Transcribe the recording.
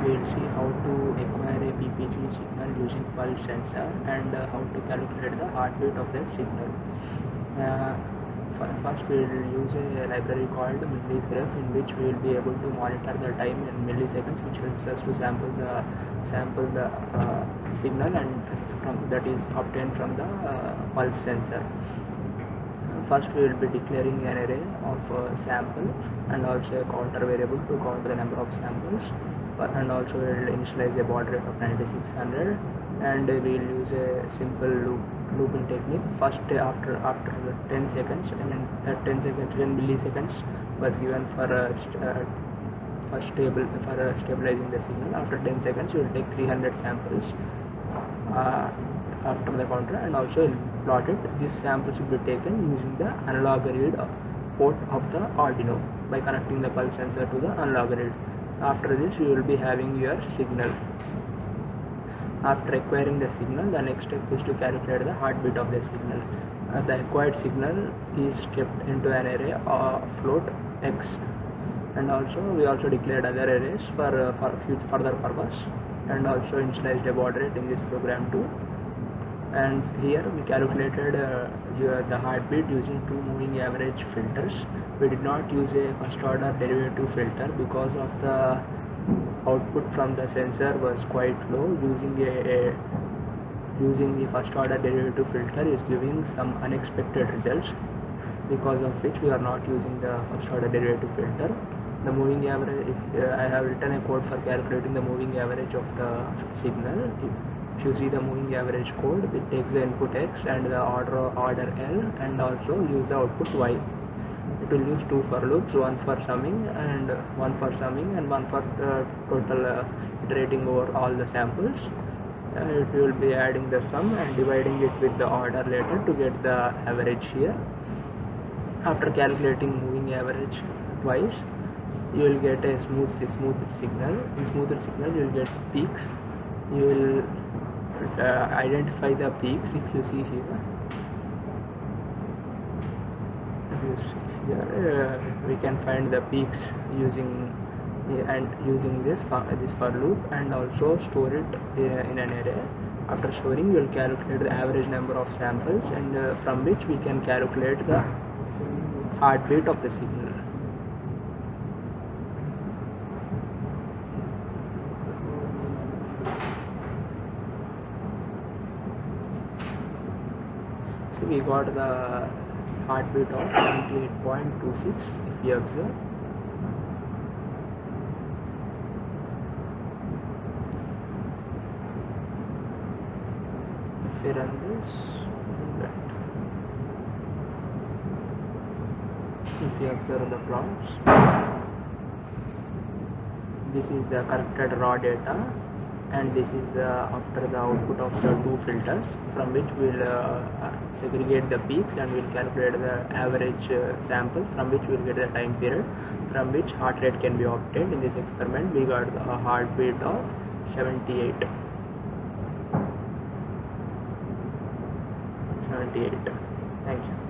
we will see how to acquire a PPG signal using pulse sensor and how to calculate the heartbeat of that signal. First we will use a library called millisref, in which we will be able to monitor the time in milliseconds, which helps us to sample the signal and that is obtained from the pulse sensor. First we will be declaring an array of sample and also a counter variable to count the number of samples, and also we will initialize a baud rate of 9600, and we will use a simple looping technique. First after 10 seconds, and that 10 milliseconds was given for stabilizing the signal. After 10 seconds we will take 300 samples after the counter, and also plot it. These samples will be taken using the analog read port of the Arduino by connecting the pulse sensor to the analog read. After this you will be having your signal. After acquiring the signal, the next step is to calculate the heartbeat of the signal. The acquired signal is kept into an array float x, and also we also declared other arrays for further purpose, and also initialized a baud rate in this program too. And here we calculated the heartbeat using two moving average filters. We did not use a first order derivative filter because of the output from the sensor was quite low. Using the first order derivative filter is giving some unexpected results, because of which we are not using the first order derivative filter. The moving average, I have written a code for calculating the moving average of the signal. If you see the moving average code, it takes the input x and the order L, and also use the output y. It will use two for loops, one for summing and one for total iterating over all the samples. It will be adding the sum and dividing it with the order later to get the average here. After calculating moving average twice, you will get a smoothed signal. In smoothed signal you will get peaks. You will identify the peaks. If you see here, we can find the peaks using this for loop, and also store it in an array. After storing, we will calculate the average number of samples, and from which we can calculate the heartbeat of the signal. So we got the heartbeat of 78.26 if you observe. If we run this, if you observe the plots, this is the corrected raw data, and this is after the output of the two filters, from which we will segregate the peaks, and we will calculate the average samples, from which we will get the time period from which heart rate can be obtained. In this experiment we got a heartbeat of 78. Thank you.